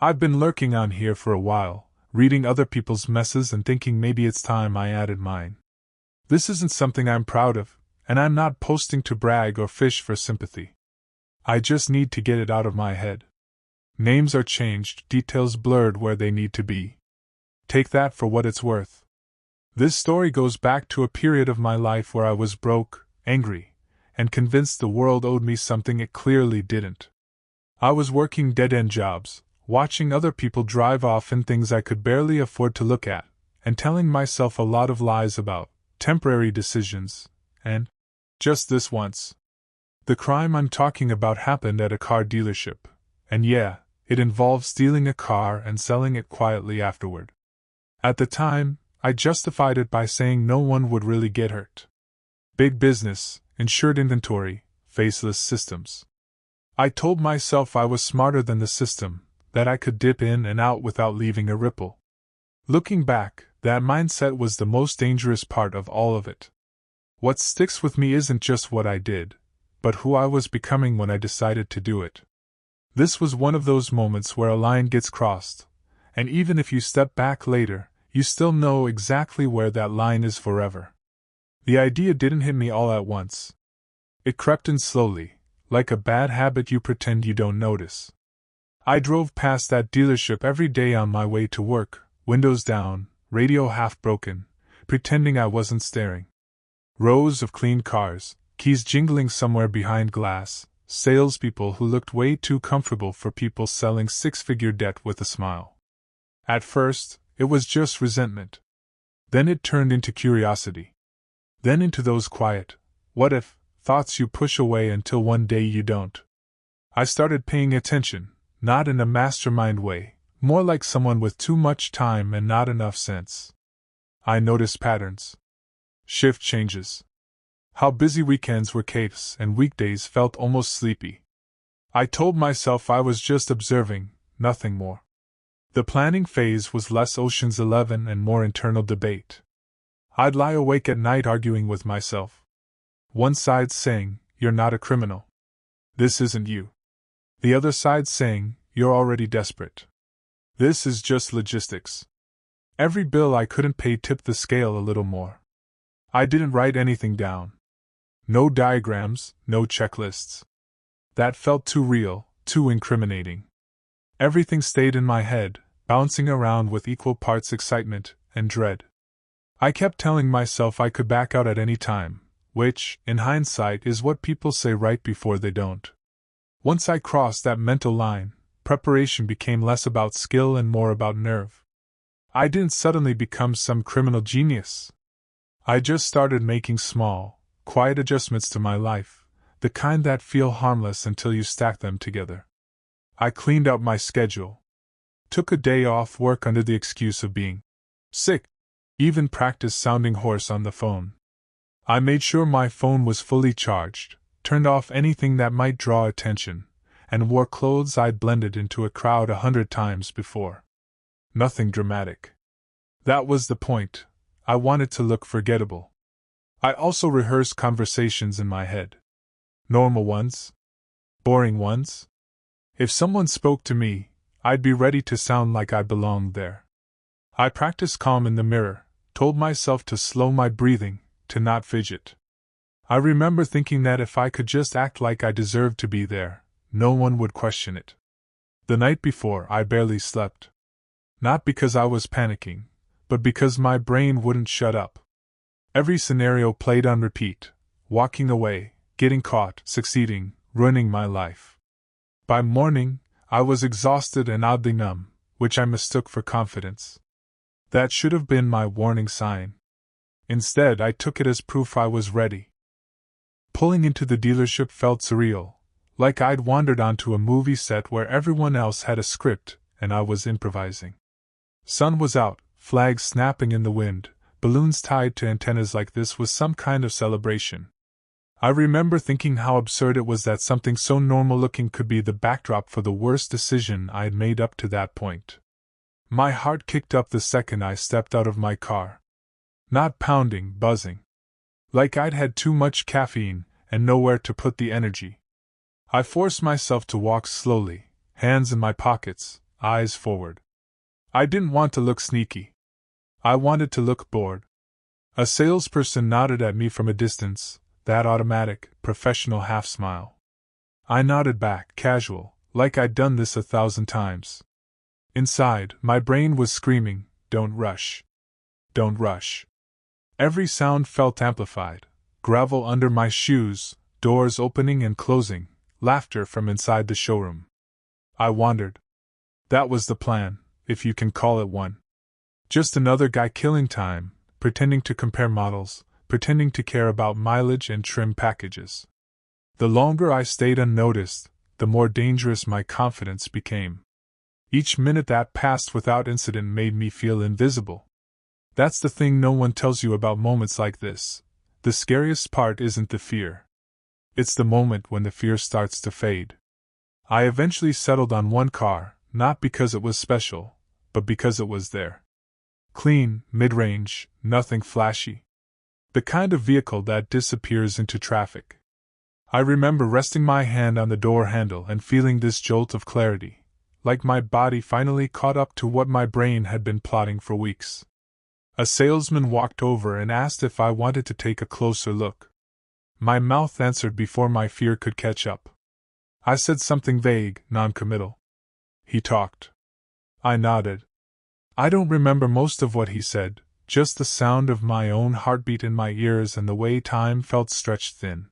I've been lurking on here for a while, reading other people's messes and thinking maybe it's time I added mine. This isn't something I'm proud of, and I'm not posting to brag or fish for sympathy. I just need to get it out of my head. Names are changed, details blurred where they need to be. Take that for what it's worth. This story goes back to a period of my life where I was broke, angry, and convinced the world owed me something it clearly didn't. I was working dead-end jobs, watching other people drive off in things I could barely afford to look at, and telling myself a lot of lies about temporary decisions, and just this once. The crime I'm talking about happened at a car dealership, and yeah, it involved stealing a car and selling it quietly afterward. At the time, I justified it by saying no one would really get hurt. Big business, insured inventory, faceless systems. I told myself I was smarter than the system, that I could dip in and out without leaving a ripple. Looking back, that mindset was the most dangerous part of all of it. What sticks with me isn't just what I did, but who I was becoming when I decided to do it. This was one of those moments where a line gets crossed, and even if you step back later, you still know exactly where that line is forever. The idea didn't hit me all at once. It crept in slowly, like a bad habit you pretend you don't notice. I drove past that dealership every day on my way to work, windows down, radio half broken, pretending I wasn't staring. Rows of clean cars, keys jingling somewhere behind glass, salespeople who looked way too comfortable for people selling six-figure debt with a smile. At first, it was just resentment. Then it turned into curiosity. Then into those quiet, what if, thoughts you push away until one day you don't. I started paying attention, not in a mastermind way, more like someone with too much time and not enough sense. I noticed patterns. Shift changes. How busy weekends were capes and weekdays felt almost sleepy. I told myself I was just observing, nothing more. The planning phase was less Ocean's 11 and more internal debate. I'd lie awake at night arguing with myself. One side saying, "You're not a criminal. This isn't you." The other side saying, "You're already desperate. This is just logistics." Every bill I couldn't pay tipped the scale a little more. I didn't write anything down. No diagrams, no checklists. That felt too real, too incriminating. Everything stayed in my head, bouncing around with equal parts excitement and dread. I kept telling myself I could back out at any time, which, in hindsight, is what people say right before they don't. Once I crossed that mental line, preparation became less about skill and more about nerve. I didn't suddenly become some criminal genius. I just started making small, quiet adjustments to my life, the kind that feel harmless until you stack them together. I cleaned out my schedule. Took a day off work under the excuse of being sick. Even practiced sounding hoarse on the phone. I made sure my phone was fully charged, turned off anything that might draw attention, and wore clothes I'd blended into a crowd 100 times before. Nothing dramatic. That was the point. I wanted to look forgettable. I also rehearsed conversations in my head. Normal ones? Boring ones? If someone spoke to me, I'd be ready to sound like I belonged there. I practiced calm in the mirror, told myself to slow my breathing, to not fidget. I remember thinking that if I could just act like I deserved to be there, no one would question it. The night before, I barely slept. Not because I was panicking, but because my brain wouldn't shut up. Every scenario played on repeat, walking away, getting caught, succeeding, ruining my life. By morning, I was exhausted and oddly numb, which I mistook for confidence. That should have been my warning sign. Instead, I took it as proof I was ready. Pulling into the dealership felt surreal, like I'd wandered onto a movie set where everyone else had a script and I was improvising. Sun was out, flags snapping in the wind, balloons tied to antennas like this was some kind of celebration. I remember thinking how absurd it was that something so normal-looking could be the backdrop for the worst decision I had made up to that point. My heart kicked up the second I stepped out of my car. Not pounding, buzzing. Like I'd had too much caffeine and nowhere to put the energy. I forced myself to walk slowly, hands in my pockets, eyes forward. I didn't want to look sneaky. I wanted to look bored. A salesperson nodded at me from a distance, that automatic, professional half-smile. I nodded back, casual, like I'd done this 1,000 times. Inside, my brain was screaming, "Don't rush. Don't rush." Every sound felt amplified: gravel under my shoes, doors opening and closing, laughter from inside the showroom. I wandered. That was the plan, if you can call it one. Just another guy killing time, pretending to compare models, pretending to care about mileage and trim packages. The longer I stayed unnoticed, the more dangerous my confidence became. Each minute that passed without incident made me feel invisible. That's the thing no one tells you about moments like this. The scariest part isn't the fear. It's the moment when the fear starts to fade. I eventually settled on one car, not because it was special, but because it was there. Clean, mid-range, nothing flashy. The kind of vehicle that disappears into traffic. I remember resting my hand on the door handle and feeling this jolt of clarity, like my body finally caught up to what my brain had been plotting for weeks. A salesman walked over and asked if I wanted to take a closer look. My mouth answered before my fear could catch up. I said something vague, non-committal. He talked. I nodded. I don't remember most of what he said, just the sound of my own heartbeat in my ears and the way time felt stretched thin.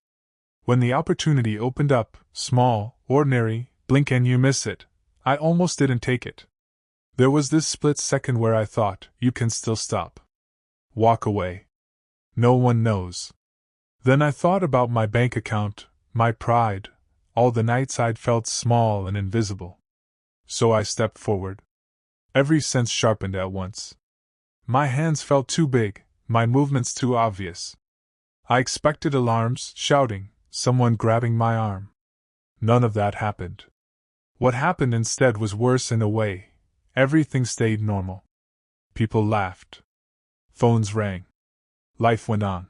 When the opportunity opened up, small, ordinary, blink and you miss it, I almost didn't take it. There was this split second where I thought, you can still stop. Walk away. No one knows. Then I thought about my bank account, my pride, all the nights I'd felt small and invisible. So I stepped forward. Every sense sharpened at once. My hands felt too big, my movements too obvious. I expected alarms, shouting, someone grabbing my arm. None of that happened. What happened instead was worse in a way. Everything stayed normal. People laughed. Phones rang. Life went on.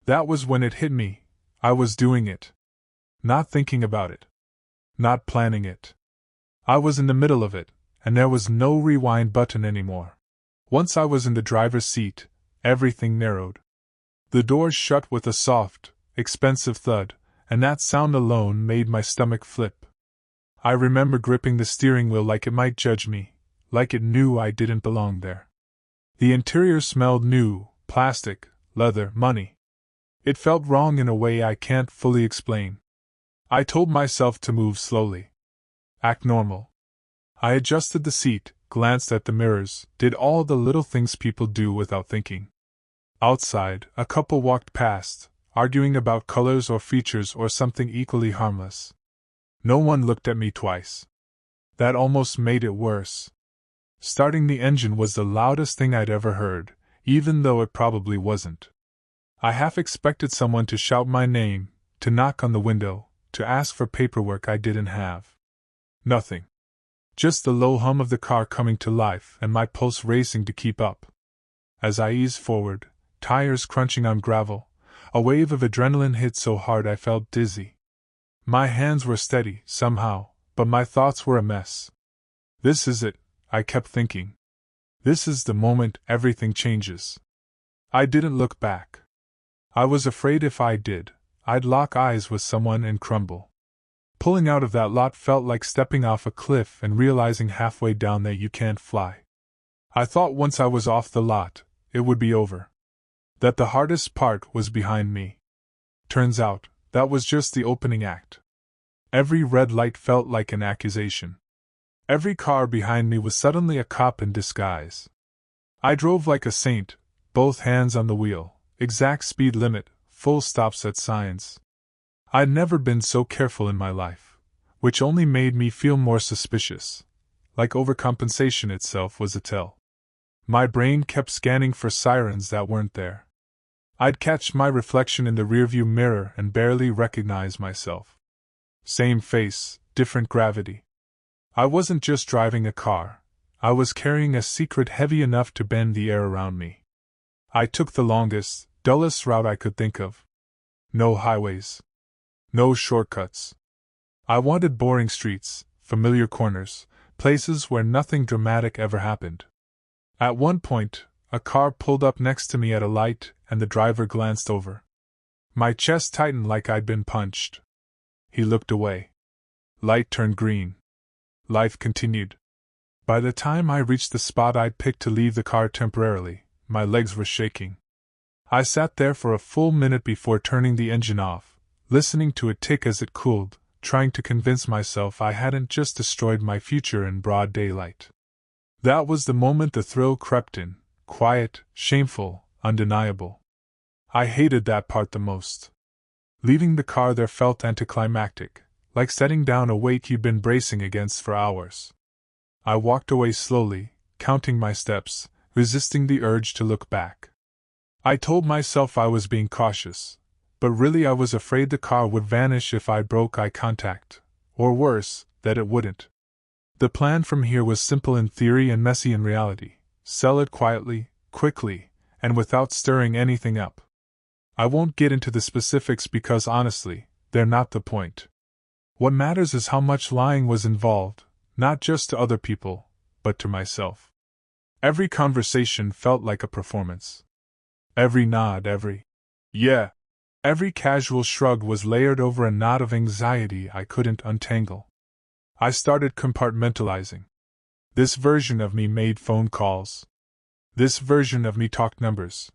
That was when it hit me. I was doing it. Not thinking about it. Not planning it. I was in the middle of it, and there was no rewind button anymore. Once I was in the driver's seat, everything narrowed. The doors shut with a soft, expensive thud, and that sound alone made my stomach flip. I remember gripping the steering wheel like it might judge me, like it knew I didn't belong there. The interior smelled new, plastic, leather, money. It felt wrong in a way I can't fully explain. I told myself to move slowly. Act normal. I adjusted the seat, glanced at the mirrors, did all the little things people do without thinking. Outside, a couple walked past, arguing about colors or features or something equally harmless. No one looked at me twice. That almost made it worse. Starting the engine was the loudest thing I'd ever heard, even though it probably wasn't. I half expected someone to shout my name, to knock on the window, to ask for paperwork I didn't have. Nothing. Just the low hum of the car coming to life and my pulse racing to keep up. As I eased forward, tires crunching on gravel, a wave of adrenaline hit so hard I felt dizzy. My hands were steady, somehow, but my thoughts were a mess. This is it, I kept thinking. This is the moment everything changes. I didn't look back. I was afraid if I did, I'd lock eyes with someone and crumble. Pulling out of that lot felt like stepping off a cliff and realizing halfway down that you can't fly. I thought once I was off the lot, it would be over. That the hardest part was behind me. Turns out, that was just the opening act. Every red light felt like an accusation. Every car behind me was suddenly a cop in disguise. I drove like a saint, both hands on the wheel, exact speed limit, full stops at signs. I'd never been so careful in my life, which only made me feel more suspicious, like overcompensation itself was a tell. My brain kept scanning for sirens that weren't there. I'd catch my reflection in the rearview mirror and barely recognize myself. Same face, different gravity. I wasn't just driving a car, I was carrying a secret heavy enough to bend the air around me. I took the longest, dullest route I could think of. No highways. No shortcuts. I wanted boring streets, familiar corners, places where nothing dramatic ever happened. At one point, a car pulled up next to me at a light and the driver glanced over. My chest tightened like I'd been punched. He looked away. Light turned green. Life continued. By the time I reached the spot I'd picked to leave the car temporarily, my legs were shaking. I sat there for a full minute before turning the engine off, listening to it tick as it cooled, trying to convince myself I hadn't just destroyed my future in broad daylight. That was the moment the thrill crept in, quiet, shameful, undeniable. I hated that part the most. Leaving the car there felt anticlimactic, like setting down a weight you'd been bracing against for hours. I walked away slowly, counting my steps, resisting the urge to look back. I told myself I was being cautious, but really I was afraid the car would vanish if I broke eye contact, or worse, that it wouldn't. The plan from here was simple in theory and messy in reality: sell it quietly, quickly, and without stirring anything up. I won't get into the specifics because honestly, they're not the point. What matters is how much lying was involved, not just to other people, but to myself. Every conversation felt like a performance. Every nod, every casual shrug was layered over a knot of anxiety I couldn't untangle. I started compartmentalizing. This version of me made phone calls. This version of me talked numbers.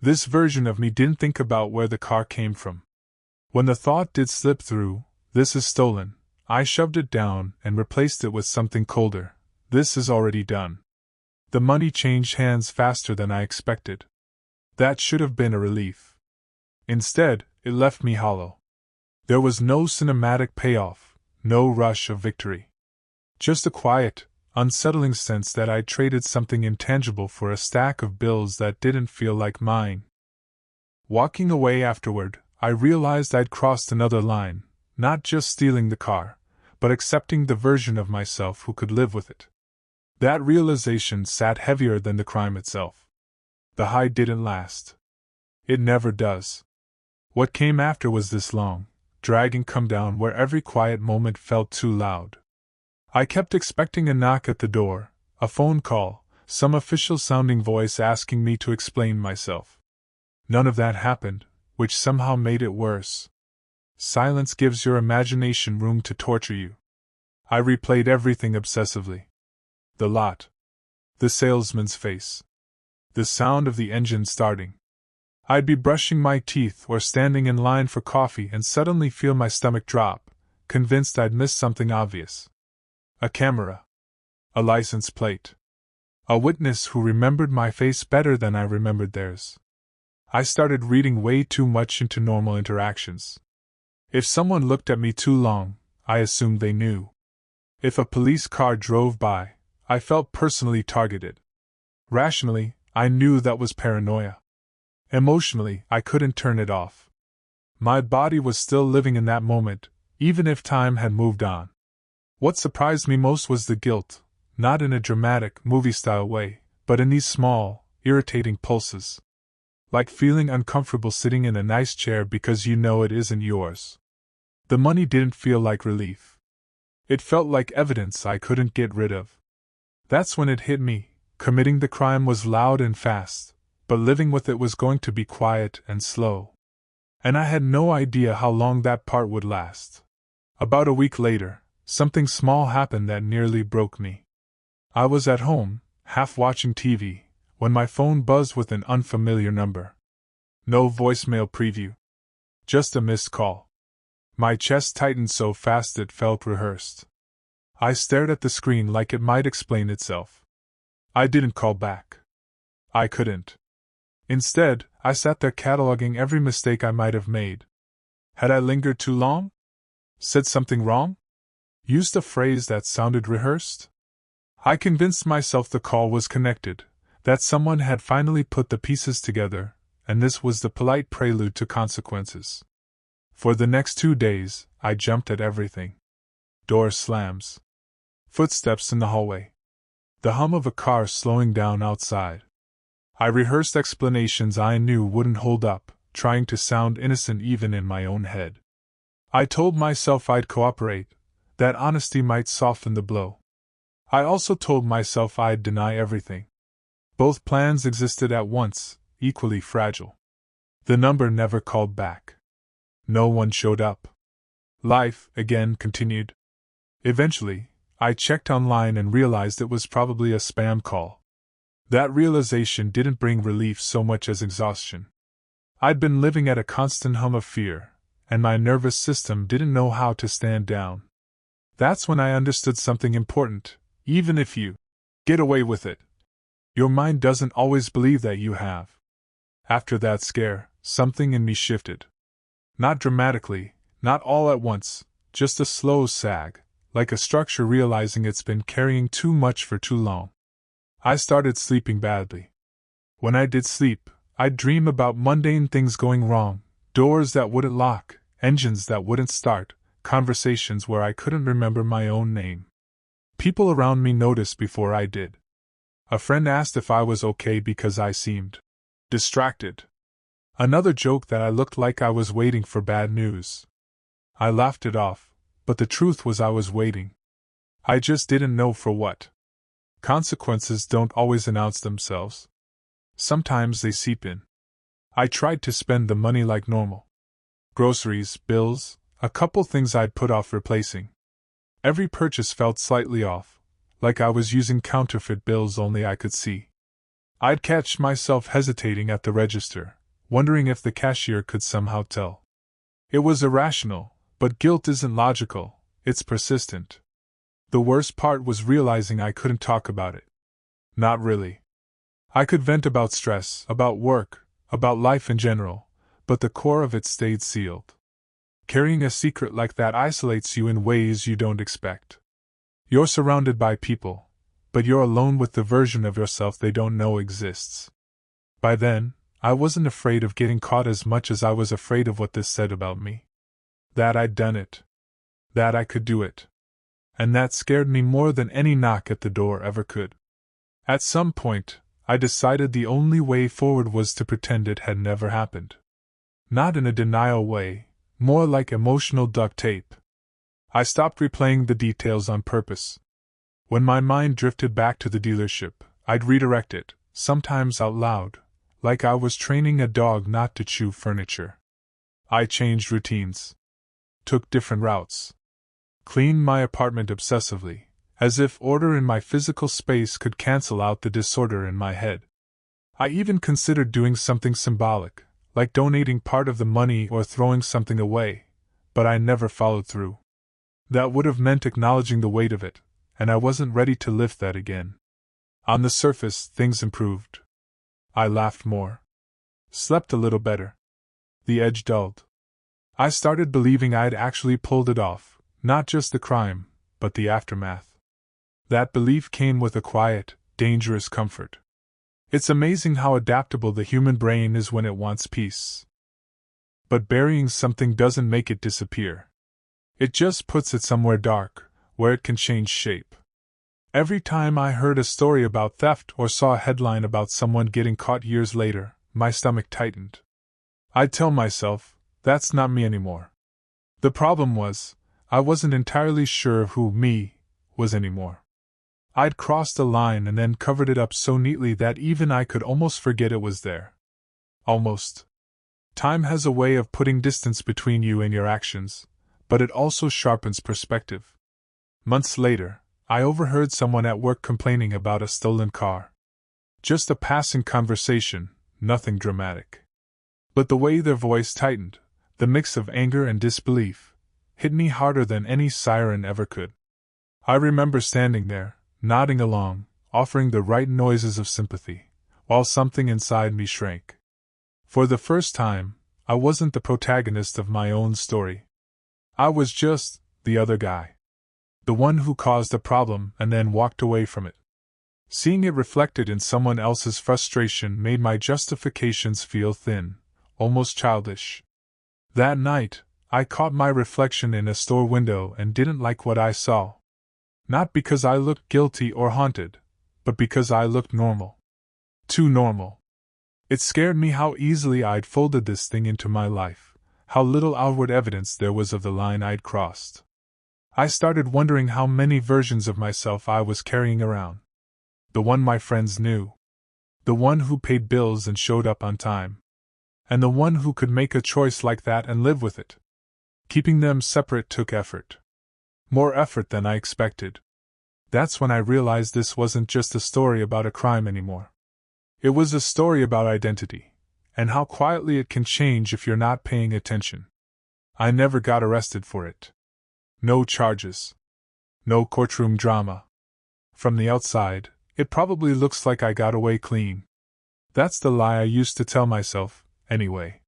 This version of me didn't think about where the car came from. When the thought did slip through, "This is stolen," I shoved it down and replaced it with something colder: "This is already done." The money changed hands faster than I expected. That should have been a relief. Instead, it left me hollow. There was no cinematic payoff, no rush of victory. Just a quiet, unsettling sense that I'd traded something intangible for a stack of bills that didn't feel like mine. Walking away afterward, I realized I'd crossed another line, not just stealing the car, but accepting the version of myself who could live with it. That realization sat heavier than the crime itself. The high didn't last. It never does. What came after was this long, dragging come down where every quiet moment felt too loud. I kept expecting a knock at the door, a phone call, some official-sounding voice asking me to explain myself. None of that happened, which somehow made it worse. Silence gives your imagination room to torture you. I replayed everything obsessively. The lot. The salesman's face. The sound of the engine starting. I'd be brushing my teeth or standing in line for coffee and suddenly feel my stomach drop, convinced I'd missed something obvious. A camera. A license plate. A witness who remembered my face better than I remembered theirs. I started reading way too much into normal interactions. If someone looked at me too long, I assumed they knew. If a police car drove by, I felt personally targeted. Rationally, I knew that was paranoia. Emotionally, I couldn't turn it off. My body was still living in that moment, even if time had moved on. What surprised me most was the guilt, not in a dramatic, movie-style way, but in these small, irritating pulses. Like feeling uncomfortable sitting in a nice chair because you know it isn't yours. The money didn't feel like relief. It felt like evidence I couldn't get rid of. That's when it hit me: committing the crime was loud and fast, but living with it was going to be quiet and slow. And I had no idea how long that part would last. About a week later, something small happened that nearly broke me. I was at home, half watching TV, when my phone buzzed with an unfamiliar number. No voicemail preview. Just a missed call. My chest tightened so fast it felt rehearsed. I stared at the screen like it might explain itself. I didn't call back. I couldn't. Instead, I sat there cataloging every mistake I might have made. Had I lingered too long? Said something wrong? Used a phrase that sounded rehearsed? I convinced myself the call was connected, that someone had finally put the pieces together, and this was the polite prelude to consequences. For the next 2 days, I jumped at everything. Door slams. Footsteps in the hallway. The hum of a car slowing down outside. I rehearsed explanations I knew wouldn't hold up, trying to sound innocent even in my own head. I told myself I'd cooperate, that honesty might soften the blow. I also told myself I'd deny everything. Both plans existed at once, equally fragile. The number never called back. No one showed up. Life, again, continued. Eventually, I checked online and realized it was probably a spam call. That realization didn't bring relief so much as exhaustion. I'd been living at a constant hum of fear, and my nervous system didn't know how to stand down. That's when I understood something important. Even if you get away with it, your mind doesn't always believe that you have. After that scare, something in me shifted. Not dramatically, not all at once, just a slow sag, like a structure realizing it's been carrying too much for too long. I started sleeping badly. When I did sleep, I'd dream about mundane things going wrong, doors that wouldn't lock, engines that wouldn't start, conversations where I couldn't remember my own name. People around me noticed before I did. A friend asked if I was okay because I seemed distracted. Another joked that I looked like I was waiting for bad news. I laughed it off, but the truth was I was waiting. I just didn't know for what. Consequences don't always announce themselves. Sometimes they seep in. I tried to spend the money like normal. Groceries, bills, a couple things I'd put off replacing. Every purchase felt slightly off, like I was using counterfeit bills only I could see. I'd catch myself hesitating at the register, wondering if the cashier could somehow tell. It was irrational, but guilt isn't logical, it's persistent. The worst part was realizing I couldn't talk about it. Not really. I could vent about stress, about work, about life in general, but the core of it stayed sealed. Carrying a secret like that isolates you in ways you don't expect. You're surrounded by people, but you're alone with the version of yourself they don't know exists. By then, I wasn't afraid of getting caught as much as I was afraid of what this said about me. That I'd done it. That I could do it. And that scared me more than any knock at the door ever could. At some point, I decided the only way forward was to pretend it had never happened. Not in a denial way, more like emotional duct tape. I stopped replaying the details on purpose. When my mind drifted back to the dealership, I'd redirect it, sometimes out loud, like I was training a dog not to chew furniture. I changed routines. Took different routes. Cleaned my apartment obsessively, as if order in my physical space could cancel out the disorder in my head. I even considered doing something symbolic, like donating part of the money or throwing something away, but I never followed through. That would have meant acknowledging the weight of it, and I wasn't ready to lift that again. On the surface, things improved. I laughed more. Slept a little better. The edge dulled. I started believing I'd actually pulled it off, not just the crime, but the aftermath. That belief came with a quiet, dangerous comfort. It's amazing how adaptable the human brain is when it wants peace. But burying something doesn't make it disappear. It just puts it somewhere dark, where it can change shape. Every time I heard a story about theft or saw a headline about someone getting caught years later, my stomach tightened. I'd tell myself, that's not me anymore. The problem was, I wasn't entirely sure who me was anymore. I'd crossed a line and then covered it up so neatly that even I could almost forget it was there. Almost. Time has a way of putting distance between you and your actions, but it also sharpens perspective. Months later, I overheard someone at work complaining about a stolen car. Just a passing conversation, nothing dramatic. But the way their voice tightened, the mix of anger and disbelief, hit me harder than any siren ever could. I remember standing there, nodding along, offering the right noises of sympathy, while something inside me shrank. For the first time, I wasn't the protagonist of my own story. I was just the other guy. The one who caused a problem and then walked away from it. Seeing it reflected in someone else's frustration made my justifications feel thin, almost childish. That night, I caught my reflection in a store window and didn't like what I saw. Not because I looked guilty or haunted, but because I looked normal. Too normal. It scared me how easily I'd folded this thing into my life, how little outward evidence there was of the line I'd crossed. I started wondering how many versions of myself I was carrying around. The one my friends knew. The one who paid bills and showed up on time. And the one who could make a choice like that and live with it. Keeping them separate took effort. More effort than I expected. That's when I realized this wasn't just a story about a crime anymore. It was a story about identity, and how quietly it can change if you're not paying attention. I never got arrested for it. No charges. No courtroom drama. From the outside, it probably looks like I got away clean. That's the lie I used to tell myself, anyway.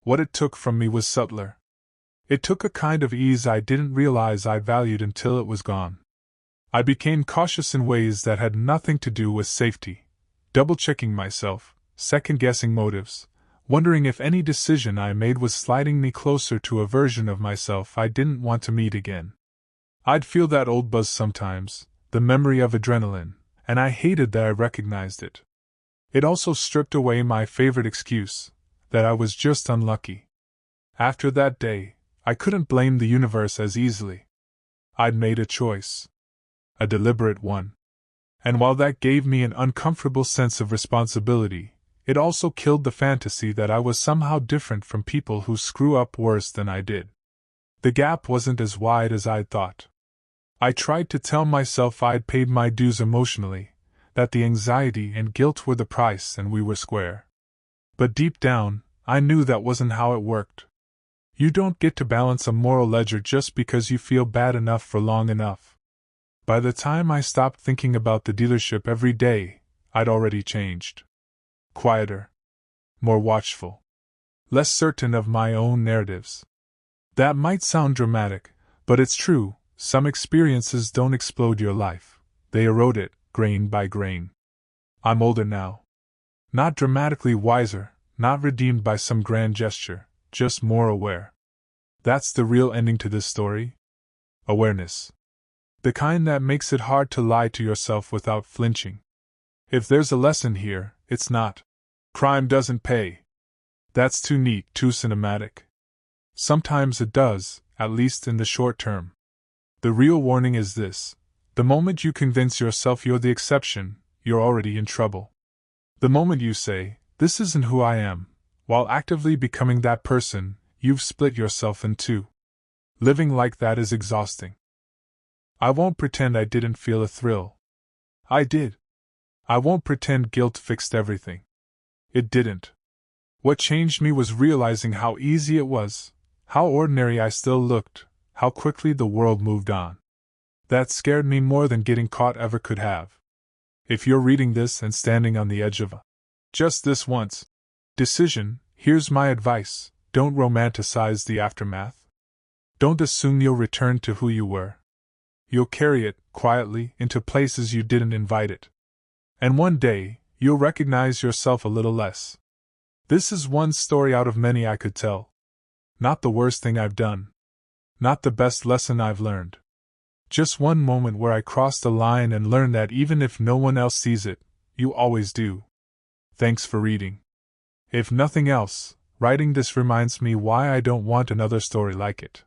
What it took from me was subtler. It took a kind of ease I didn't realize I valued until it was gone. I became cautious in ways that had nothing to do with safety, double-checking myself, second-guessing motives, wondering if any decision I made was sliding me closer to a version of myself I didn't want to meet again. I'd feel that old buzz sometimes, the memory of adrenaline, and I hated that I recognized it. It also stripped away my favorite excuse, that I was just unlucky. After that day, I couldn't blame the universe as easily. I'd made a choice. A deliberate one. And while that gave me an uncomfortable sense of responsibility, it also killed the fantasy that I was somehow different from people who screw up worse than I did. The gap wasn't as wide as I'd thought. I tried to tell myself I'd paid my dues emotionally, that the anxiety and guilt were the price and we were square. But deep down, I knew that wasn't how it worked. You don't get to balance a moral ledger just because you feel bad enough for long enough. By the time I stopped thinking about the dealership every day, I'd already changed. Quieter. More watchful. Less certain of my own narratives. That might sound dramatic, but it's true. Some experiences don't explode your life. They erode it, grain by grain. I'm older now. Not dramatically wiser, not redeemed by some grand gesture, just more aware. That's the real ending to this story. Awareness. The kind that makes it hard to lie to yourself without flinching. If there's a lesson here, it's not. Crime doesn't pay. That's too neat, too cinematic. Sometimes it does, at least in the short term. The real warning is this: the moment you convince yourself you're the exception, you're already in trouble. The moment you say, "This isn't who I am," while actively becoming that person, you've split yourself in two. Living like that is exhausting. I won't pretend I didn't feel a thrill. I did. I won't pretend guilt fixed everything. It didn't. What changed me was realizing how easy it was, how ordinary I still looked, how quickly the world moved on. That scared me more than getting caught ever could have. If you're reading this and standing on the edge of a just this once decision, here's my advice: don't romanticize the aftermath. Don't assume you'll return to who you were. You'll carry it, quietly, into places you didn't invite it. And one day, you'll recognize yourself a little less. This is one story out of many I could tell. Not the worst thing I've done. Not the best lesson I've learned. Just one moment where I crossed a line and learned that even if no one else sees it, you always do. Thanks for reading. If nothing else, writing this reminds me why I don't want another story like it.